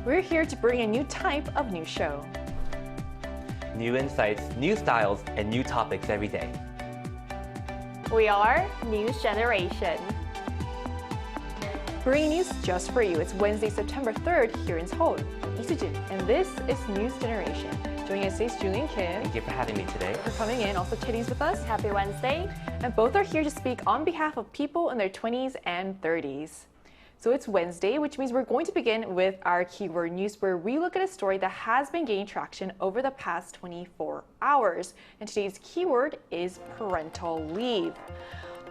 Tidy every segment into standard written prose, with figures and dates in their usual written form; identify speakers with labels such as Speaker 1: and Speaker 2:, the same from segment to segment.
Speaker 1: We're here to bring a new type of news show.
Speaker 2: New insights, new styles, and new topics every day.
Speaker 3: We are News Generation.
Speaker 1: Bringing news just for you. It's Wednesday, September 3rd here in Seoul. I'm Isujin, and this is News Generation. Joining us today is Julie and Kim.
Speaker 2: Thank you for having me today.
Speaker 1: For coming in. Also, Chitty's with us.
Speaker 3: Happy Wednesday.
Speaker 1: And both are here to speak on behalf of people in their 20s and 30s. So it's Wednesday, which means we're going to begin with our keyword news, where we look at a story that has been gaining traction over the past 24 hours. And today's keyword is parental leave.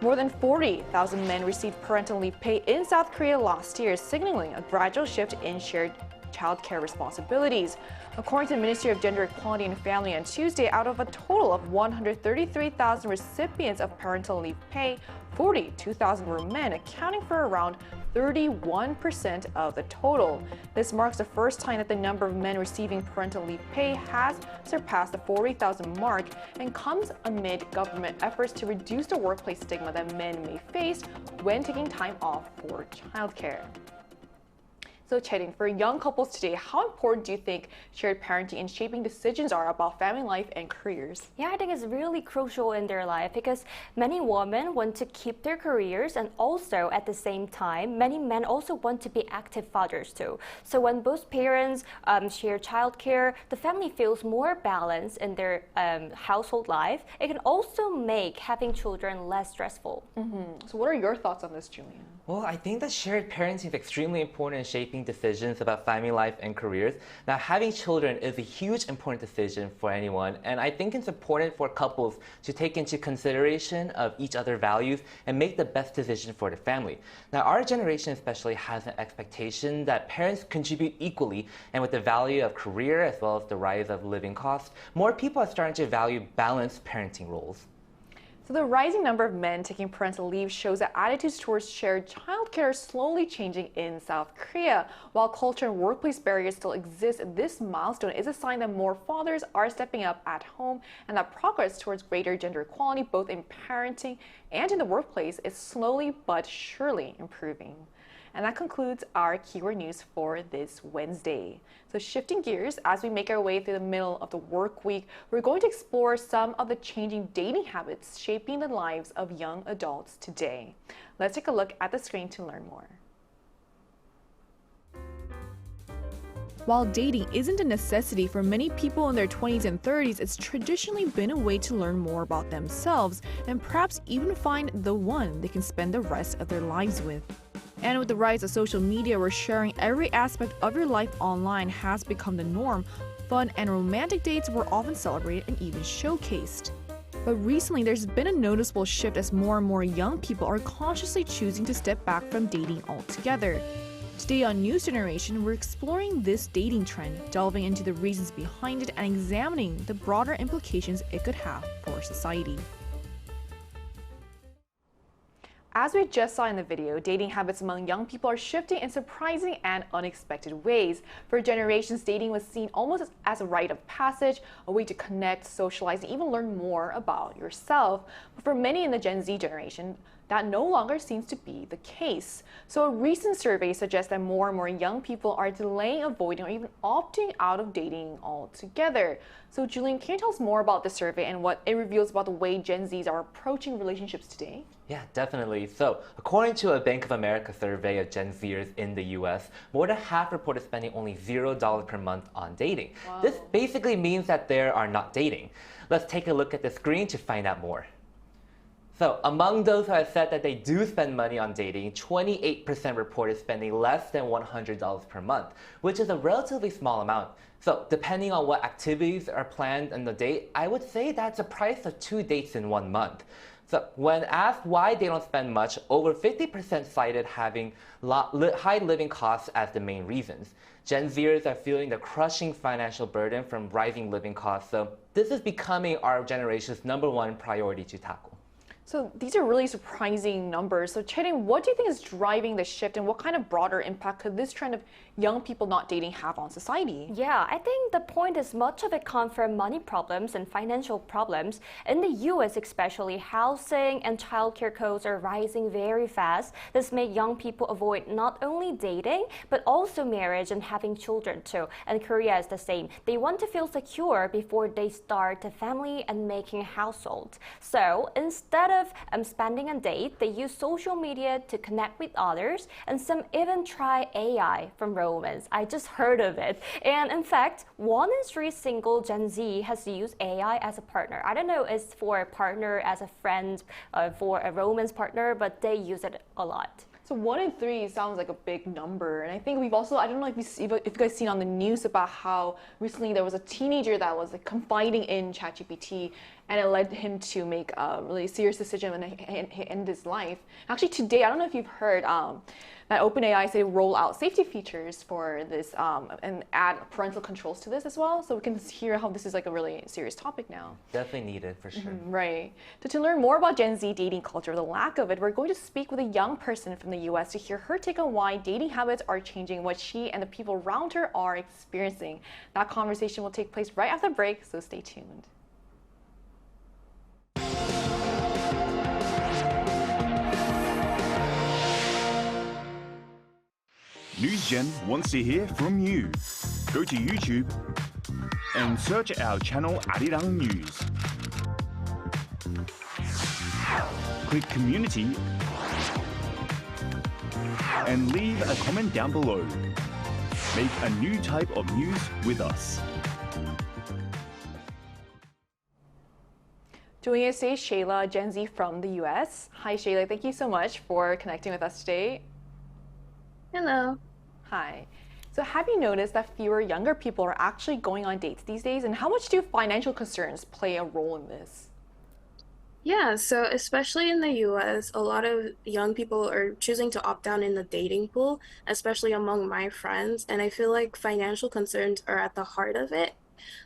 Speaker 1: More than 40,000 men received parental leave pay in South Korea last year, signaling a gradual shift in shared childcare responsibilities. According to the Ministry of Gender Equality and Family on Tuesday, out of a total of 133,000 recipients of parental leave pay, 42,000 were men, accounting for around 31% of the total. This marks the first time that the number of men receiving parental leave pay has surpassed the 40,000 mark, and comes amid government efforts to reduce the workplace stigma that men may face when taking time off for childcare. So, Chedin, for young couples today, how important do you think shared parenting and shaping decisions are about family life and careers?
Speaker 3: Yeah, I think it's really crucial in their life because many women want to keep their careers, and also at the same time, many men also want to be active fathers too. So when both parents share childcare, the family feels more balanced in their household life. It can also make having children less stressful.
Speaker 1: So what are your thoughts on this, Julian?
Speaker 2: Well, I think that shared parenting is extremely important in shaping decisions about family life and careers. Now, having children is a huge important decision for anyone, and I think it's important for couples to take into consideration of each other's values and make the best decision for the family. Now, our generation especially has an expectation that parents contribute equally, and with the value of career as well as the rise of living costs, more people are starting to value balanced parenting roles.
Speaker 1: So the rising number of men taking parental leave shows that attitudes towards shared childcare are slowly changing in South Korea. While culture and workplace barriers still exist, this milestone is a sign that more fathers are stepping up at home, and that progress towards greater gender equality, both in parenting and in the workplace, is slowly but surely improving. And that concludes our keyword news for this Wednesday. So shifting gears, as we make our way through the middle of the work week, we're going to explore some of the changing dating habits shaping the lives of young adults today. Let's take a look at the screen to learn more. While dating isn't a necessity for many people in their 20s and 30s, it's traditionally been a way to learn more about themselves and perhaps even find the one they can spend the rest of their lives with. And with the rise of social media, where sharing every aspect of your life online has become the norm, fun and romantic dates were often celebrated and even showcased. But recently, there's been a noticeable shift as more and more young people are consciously choosing to step back from dating altogether. Today on News Generation, we're exploring this dating trend, delving into the reasons behind it and examining the broader implications it could have for society. As we just saw in the video, dating habits among young people are shifting in surprising and unexpected ways. For generations, dating was seen almost as a rite of passage, a way to connect, socialize, and even learn more about yourself. But for many in the Gen Z generation, that no longer seems to be the case. So a recent survey suggests that more and more young people are delaying, avoiding, or even opting out of dating altogether. So Julian, can you tell us more about the survey and what it reveals about the way Gen Zs are approaching relationships today?
Speaker 2: Yeah, definitely. So, according to a Bank of America survey of Gen Zers in the US, more than half reported spending only $0 per month on dating.
Speaker 1: Wow.
Speaker 2: This basically means that they are not dating. Let's take a look at the screen to find out more. So, among those who have said that they do spend money on dating, 28% reported spending less than $100 per month, which is a relatively small amount. So, depending on what activities are planned on the date, I would say that's the price of 2 dates in 1 month. So, when asked why they don't spend much, over 50% cited having high living costs as the main reasons. Gen Zers are feeling the crushing financial burden from rising living costs, so this is becoming our generation's #1 priority to tackle.
Speaker 1: So these are really surprising numbers. So Chae, what do you think is driving the shift and what kind of broader impact could this trend of young people not dating have on society?
Speaker 3: Yeah, I think the point is much of it comes from money problems and financial problems. In the US especially, housing and childcare costs are rising very fast. This makes young people avoid not only dating, but also marriage and having children too. And Korea is the same. They want to feel secure before they start a family and making a household. So instead of spending on date, they use social media to connect with others, and some even try AI from romance. I just heard of it. And in fact, 1 in 3 single Gen Z has used AI as a partner. I don't know if it's for a partner, as a friend, for a romance partner, but they use it a lot.
Speaker 1: So 1 in 3 sounds like a big number. And I think we've also, I don't know if you guys seen on the news about how recently there was a teenager that was like confiding in ChatGPT and it led him to make a really serious decision and end his life. Actually today, I don't know if you've heard that OpenAI say roll out safety features for this and add parental controls to this as well. So we can hear how this is like a really serious topic now.
Speaker 2: Definitely needed for sure.
Speaker 1: Right. So to learn more about Gen Z dating culture, the lack of it, we're going to speak with a young person from the US to hear her take on why dating habits are changing, what she and the people around her are experiencing. That conversation will take place right after the break, so stay tuned.
Speaker 4: NewsGen wants to hear from you. Go to YouTube and search our channel Arirang News. Click Community and leave a comment down below. Make a new type of news with us.
Speaker 1: Joining us today is Shayla, Gen Z from the US. Hi Shayla, thank you so much for connecting with us today.
Speaker 5: Hello.
Speaker 1: Hi. So have you noticed that fewer younger people are actually going on dates these days? And how much do financial concerns play a role in this?
Speaker 5: Yeah, so especially in the US, a lot of young people are choosing to opt out in the dating pool, especially among my friends. And I feel like financial concerns are at the heart of it.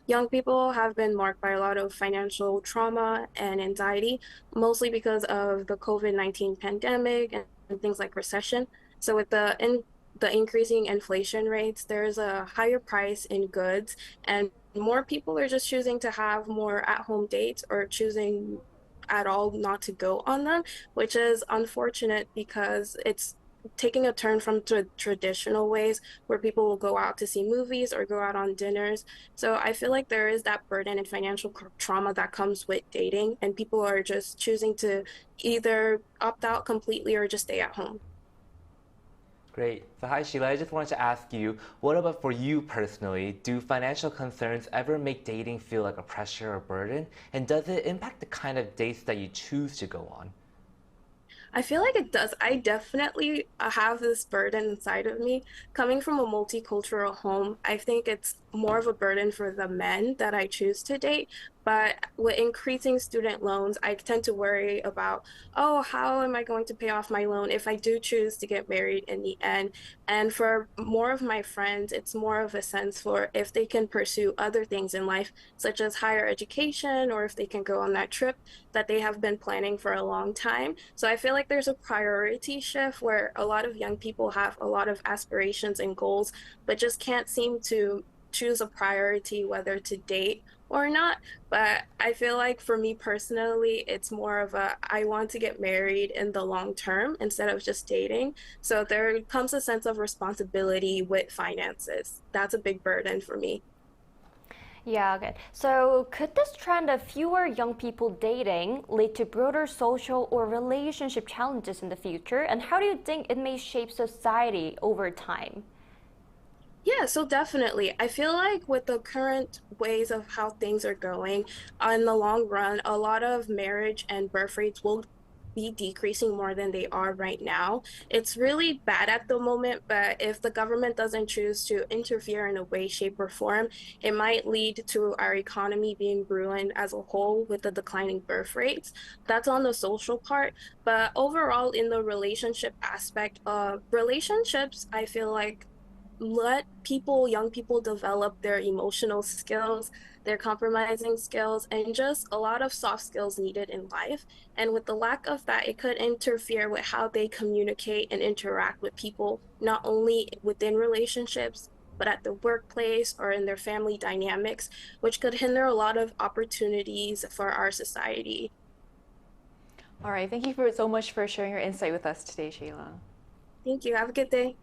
Speaker 5: Young people have been marked by a lot of financial trauma and anxiety, mostly because of the COVID-19 pandemic and things like recession. So with the increasing inflation rates, there's a higher price in goods, and more people are just choosing to have more at-home dates or choosing at all not to go on them, which is unfortunate because it's taking a turn from traditional ways where people will go out to see movies or go out on dinners. So I feel like there is that burden and financial trauma that comes with dating, and people are just choosing to either opt out completely or just stay at home.
Speaker 2: Great. So hi Sheila, I just wanted to ask you, what about for you personally? Do financial concerns ever make dating feel like a pressure or burden? And does it impact the kind of dates that you choose to go on?
Speaker 5: I feel like it does. I definitely have this burden inside of me. Coming from a multicultural home, I think it's more of a burden for the men that I choose to date. But with increasing student loans, I tend to worry about, oh, how am I going to pay off my loan if I do choose to get married in the end? And for more of my friends, it's more of a sense for if they can pursue other things in life, such as higher education, or if they can go on that trip that they have been planning for a long time. So I feel like there's a priority shift where a lot of young people have a lot of aspirations and goals, but just can't seem to choose a priority whether to date or not. But I feel like for me personally, it's more of a I want to get married in the long term instead of just dating. So there comes a sense of responsibility with finances. That's a big burden for me.
Speaker 3: Yeah, good. So could this trend of fewer young people dating lead to broader social or relationship challenges in the future? And how do you think it may shape society over time?
Speaker 5: Yeah, so definitely. I feel like with the current ways of how things are going, in the long run, a lot of marriage and birth rates will be decreasing more than they are right now. It's really bad at the moment, but if the government doesn't choose to interfere in a way, shape, or form, it might lead to our economy being ruined as a whole with the declining birth rates. That's on the social part. But overall, in the relationship aspect of relationships, I feel like let people, young people, develop their emotional skills, their compromising skills, and just a lot of soft skills needed in life. And with the lack of that, it could interfere with how they communicate and interact with people, not only within relationships, but at the workplace or in their family dynamics, which could hinder a lot of opportunities for our society.
Speaker 1: All right, thank you so much for sharing your insight with us today, Shayla.
Speaker 5: Thank you. Have a good day.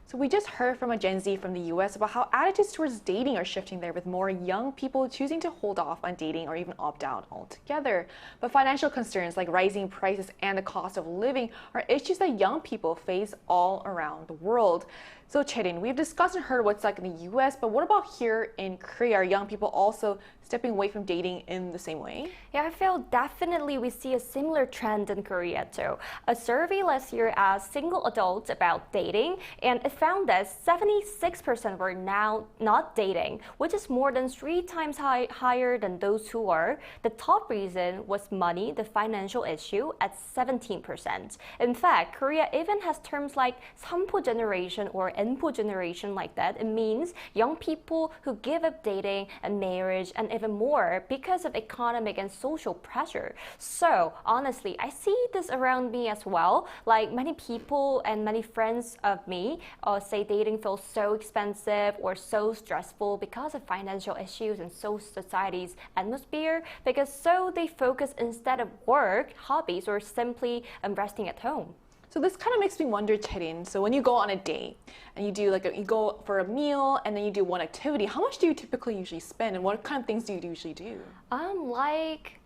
Speaker 1: So we just heard from a Gen Z from the US about how attitudes towards dating are shifting there, with more young people choosing to hold off on dating or even opt out altogether. But financial concerns like rising prices and the cost of living are issues that young people face all around the world. So Cherin, we've discussed and heard what's like in the US, but what about here in Korea? Are young people also stepping away from dating in the same way?
Speaker 3: Yeah, I feel definitely we see a similar trend in Korea too. A survey last year asked single adults about dating, and it found that 76% were now not dating, which is more than 3 times higher than those who are. The top reason was money, the financial issue, at 17%. In fact, Korea even has terms like 삼포 generation or Npo generation like that. It means young people who give up dating and marriage and even more because of economic and social pressure. So honestly, I see this around me as well. Like many people and many friends of me say dating feels so expensive or so stressful because of financial issues and society's atmosphere, because so they focus instead of work, hobbies, or simply resting at home.
Speaker 1: So this kind of makes me wonder, Cherin. So when you go on a date and you do you go for a meal and then you do one activity, how much do you typically usually spend, and what kind of things do you usually do?
Speaker 3: Like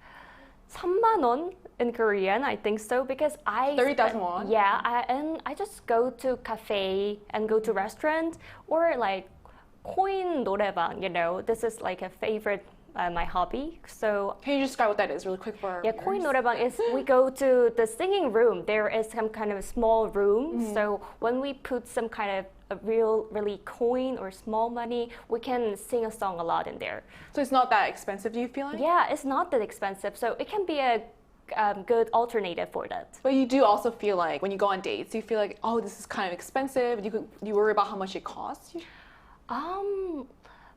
Speaker 3: 3만 원 in Korean, I think so, because
Speaker 1: 30,000 won?
Speaker 3: Yeah, I just go to cafe and go to restaurant, or like coin 노래방, this is like a favorite my hobby. So
Speaker 1: can you describe what that is really quick for our
Speaker 3: yeah,
Speaker 1: viewers?
Speaker 3: coin 노래방 is we go to the singing room. There is some kind of a small room. So when we put some kind of a really coin or small money, we can sing a song a lot in there.
Speaker 1: So it's not that expensive, do you feel like?
Speaker 3: Yeah, it's not that expensive. So it can be a good alternative for that.
Speaker 1: But you do also feel like when you go on dates, you feel like, oh, this is kind of expensive. You worry about how much it costs you?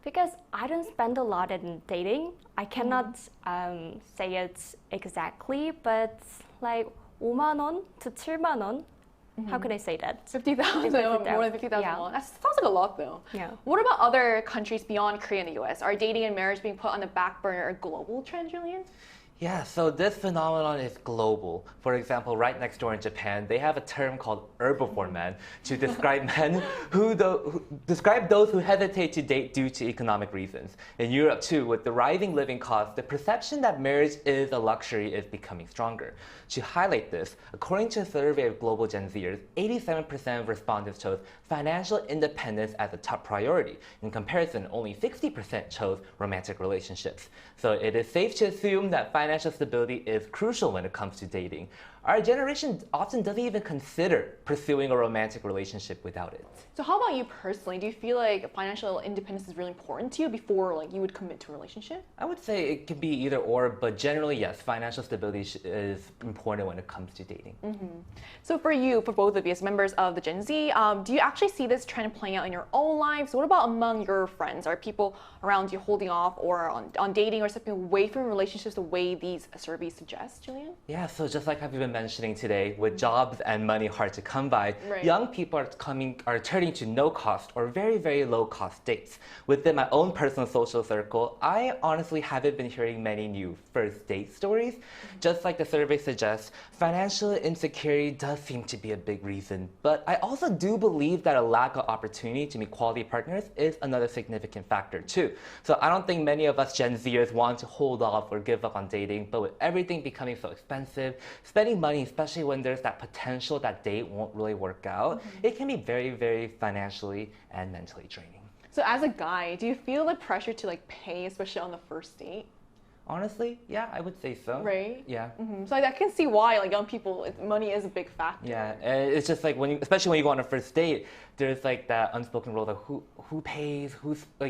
Speaker 3: Because I don't spend a lot in dating. I cannot say it exactly, but like 5만 원 to 7만 원. How can I say that?
Speaker 1: 50,000, more than 50,000
Speaker 3: Yeah.
Speaker 1: won. That sounds like a lot though.
Speaker 3: Yeah.
Speaker 1: What about other countries beyond Korea and the US? Are dating and marriage being put on the back burner a global trend, Julian?
Speaker 2: Yeah, so this phenomenon is global. For example, right next door in Japan, they have a term called herbivore men to describe men who describe those who hesitate to date due to economic reasons. In Europe too, with the rising living costs, the perception that marriage is a luxury is becoming stronger. To highlight this, according to a survey of global Gen Zers, 87% of respondents chose financial independence as a top priority. In comparison, only 60% chose romantic relationships. So it is safe to assume that financial stability is crucial when it comes to dating. Our generation often doesn't even consider pursuing a romantic relationship without it.
Speaker 1: So how about you personally? Do you feel like financial independence is really important to you before you would commit to a relationship?
Speaker 2: I would say it can be either or, but generally, yes, financial stability is important when it comes to dating.
Speaker 1: So for you, for both of you as members of the Gen Z, do you actually see this trend playing out in your own lives? What about among your friends? Are people around you holding off or on dating or stepping away from relationships the way these surveys suggest, Julian?
Speaker 2: Yeah, so just like I've been mentioning today, with jobs and money hard to come by,
Speaker 1: Right.
Speaker 2: young people are turning to no-cost or very, very low-cost dates. Within my own personal social circle, I honestly haven't been hearing many new first date stories. Just like the survey suggests, financial insecurity does seem to be a big reason. But I also do believe that a lack of opportunity to meet quality partners is another significant factor too. So I don't think many of us Gen Zers want to hold off or give up on dating, but with everything becoming so expensive, spending money, especially when there's that potential that date won't really work out, it can be very, very financially and mentally draining.
Speaker 1: So as a guy, do you feel the pressure to pay, especially on the first date?
Speaker 2: Honestly, yeah, I would say so.
Speaker 1: Right?
Speaker 2: Yeah.
Speaker 1: So I can see why young people, money is a big factor.
Speaker 2: Yeah, and it's just like especially when you go on a first date, there's that unspoken rule of who pays,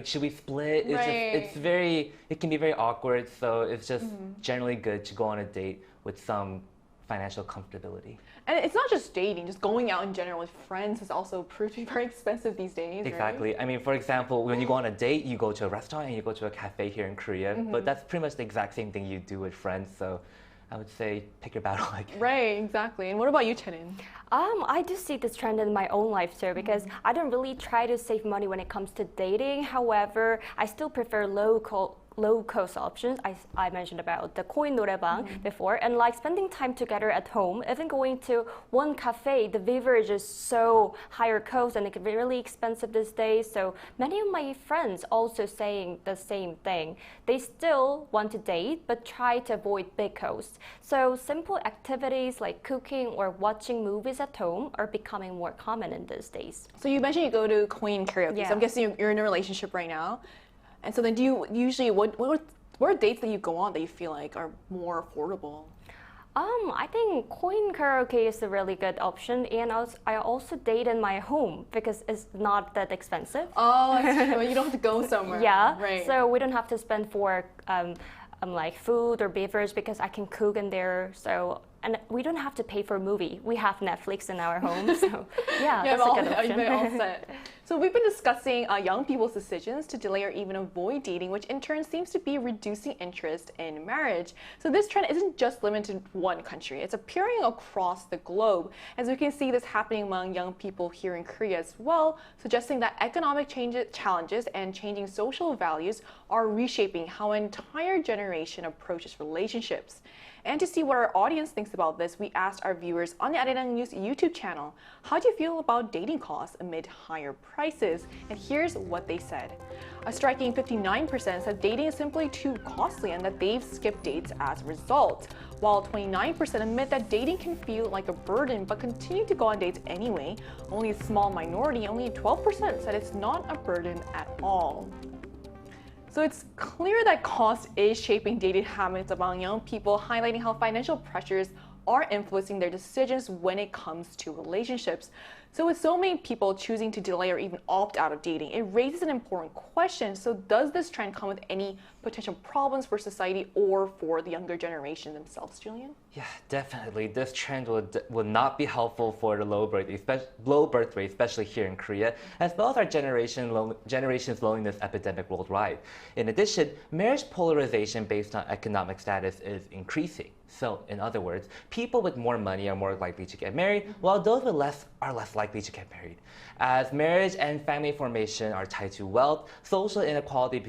Speaker 2: should we split? It can be very awkward. So it's just generally good to go on a date with some financial comfortability.
Speaker 1: And it's not just dating, just going out in general with friends has also proved to be very expensive these days.
Speaker 2: Exactly.
Speaker 1: Right?
Speaker 2: I mean, for example, when you go on a date, you go to a restaurant and you go to a cafe here in Korea, but that's pretty much the exact same thing you do with friends. So I would say pick your battle.
Speaker 1: Right, exactly. And what about you, Chenin?
Speaker 3: I do see this trend in my own life too, because I don't really try to save money when it comes to dating. However, I still prefer low-cost options. I mentioned about the coin 노래방 before, and like spending time together at home, even going to one cafe, the beverage is so higher cost and it can be really expensive these days. So many of my friends also saying the same thing. They still want to date, but try to avoid big costs. So simple activities like cooking or watching movies at home are becoming more common in these days.
Speaker 1: So you mentioned you go to Queen karaoke.
Speaker 3: Yeah.
Speaker 1: So I'm guessing you're in a relationship right now. And so then do you usually, what are dates that you go on that you feel like are more affordable?
Speaker 3: I think coin karaoke is a really good option, and I also date in my home because it's not that expensive.
Speaker 1: Oh, that's true. You don't have to go somewhere.
Speaker 3: Yeah,
Speaker 1: Right.
Speaker 3: so we don't have to spend for like food or beverage because I can cook in there. So and we don't have to pay for a movie. We have Netflix in our home, so yeah, that's a good option.
Speaker 1: You're all set. So we've been discussing young people's decisions to delay or even avoid dating, which in turn seems to be reducing interest in marriage. So this trend isn't just limited to one country. It's appearing across the globe. As we can see this happening among young people here in Korea as well, suggesting that economic challenges and changing social values are reshaping how an entire generation approaches relationships. And to see what our audience thinks about this, we asked our viewers on the Arirang News YouTube channel, how do you feel about dating costs amid higher prices? And here's what they said. A striking 59% said dating is simply too costly and that they've skipped dates as a result, while 29% admit that dating can feel like a burden but continue to go on dates anyway. Only a small minority, only 12%, said it's not a burden at all. So it's clear that cost is shaping dating habits among young people, highlighting how financial pressures are influencing their decisions when it comes to relationships. So with so many people choosing to delay or even opt out of dating, it raises an important question. So does this trend come with any potential problems for society or for the younger generation themselves, Julian?
Speaker 2: Yeah, definitely. This trend will not be helpful for the low birth rate, especially here in Korea, as well as our generation's loneliness epidemic worldwide. In addition, marriage polarization based on economic status is increasing. So, in other words, people with more money are more likely to get married, while those with less are less likely to get married. As marriage and family formation are tied to wealth, social inequality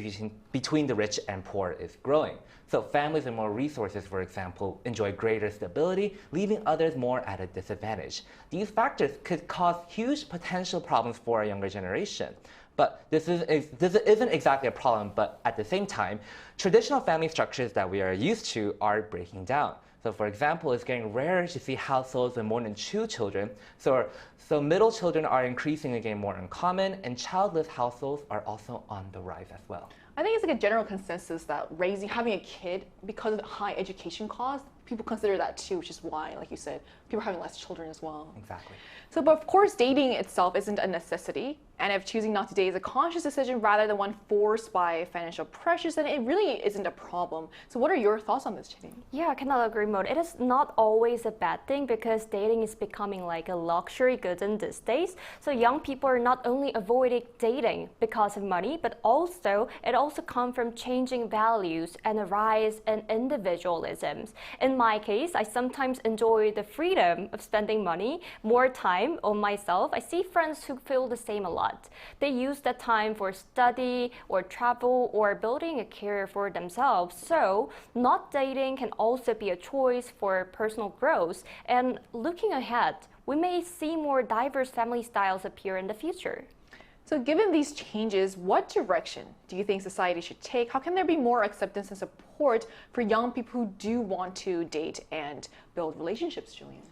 Speaker 2: between the rich and poor is growing. So families with more resources, for example, enjoy greater stability, leaving others more at a disadvantage. These factors could cause huge potential problems for our younger generation. But this isn't exactly a problem, but at the same time, traditional family structures that we are used to are breaking down. So for example, it's getting rarer to see households with more than 2 children. So middle children are increasingly getting more uncommon, and childless households are also on the rise as well.
Speaker 1: I think it's like a general consensus that having a kid, because of the high education costs, people consider that too, which is why, like you said, people are having less children as well.
Speaker 2: Exactly.
Speaker 1: So, but of course, dating itself isn't a necessity. And if choosing not to date is a conscious decision rather than one forced by financial pressures, then it really isn't a problem. So what are your thoughts on this, Chini?
Speaker 3: Yeah, I cannot agree more. It is not always a bad thing because dating is becoming like a luxury good in these days. So young people are not only avoiding dating because of money, but also it also comes from changing values and a rise in individualisms. In my case, I sometimes enjoy the freedom of spending money, more time on myself. I see friends who feel the same a lot. They use that time for study or travel or building a career for themselves. So not dating can also be a choice for personal growth. And looking ahead, we may see more diverse family styles appear in the future.
Speaker 1: So given these changes, what direction do you think society should take? How can there be more acceptance and support for young people who do want to date and build relationships, Julian?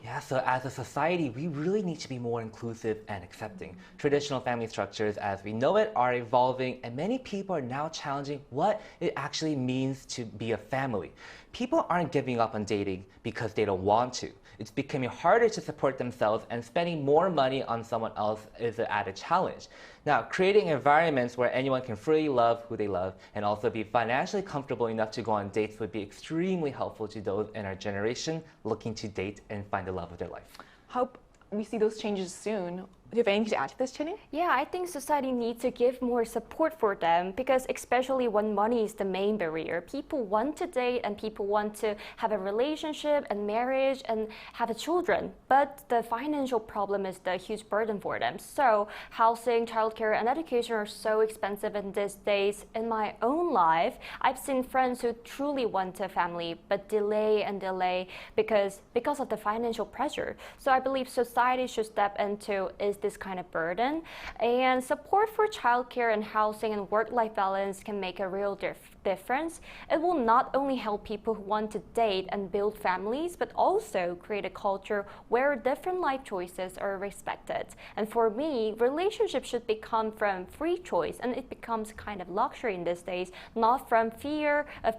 Speaker 2: Yeah, so as a society, we really need to be more inclusive and accepting. Traditional family structures as we know it are evolving, and many people are now challenging what it actually means to be a family. People aren't giving up on dating because they don't want to. It's becoming harder to support themselves, and spending more money on someone else is an added challenge. Now, creating environments where anyone can freely love who they love and also be financially comfortable enough to go on dates would be extremely helpful to those in our generation looking to date and find the love of their life.
Speaker 1: Hope we see those changes soon. Do you have anything to add to this, Chinny?
Speaker 3: Yeah, I think society needs to give more support for them because especially when money is the main barrier, people want to date and people want to have a relationship and marriage and have children. But the financial problem is the huge burden for them. So housing, childcare, and education are so expensive in these days. In my own life, I've seen friends who truly want a family but delay and delay because of the financial pressure. So I believe society should step into this kind of burden, and support for childcare and housing and work-life balance can make a real difference. It will not only help people who want to date and build families, but also create a culture where different life choices are respected. And for me, relationships should become from free choice, and it becomes kind of luxury in these days, not from fear of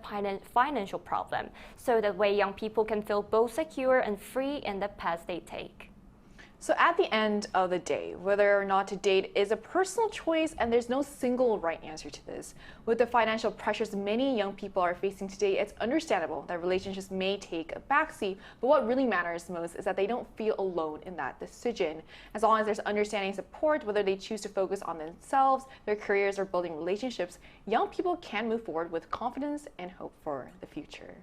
Speaker 3: financial problem. So that way young people can feel both secure and free in the path they take.
Speaker 1: So at the end of the day, whether or not to date is a personal choice and there's no single right answer to this. With the financial pressures many young people are facing today, it's understandable that relationships may take a backseat, but what really matters most is that they don't feel alone in that decision. As long as there's understanding and support, whether they choose to focus on themselves, their careers, or building relationships, young people can move forward with confidence and hope for the future.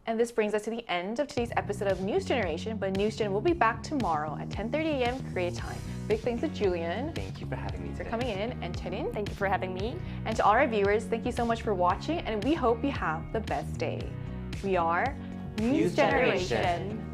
Speaker 1: And this brings us to the end of today's episode of News Generation, but News Gen will be back tomorrow at 10:30 a.m. Korea time. Big thanks to Julian.
Speaker 2: Thank you for having me
Speaker 1: for
Speaker 2: today.
Speaker 1: coming in, and Chenin.
Speaker 3: Thank you for having me.
Speaker 1: And to all our viewers, thank you so much for watching, and we hope you have the best day. We are
Speaker 2: News Generation.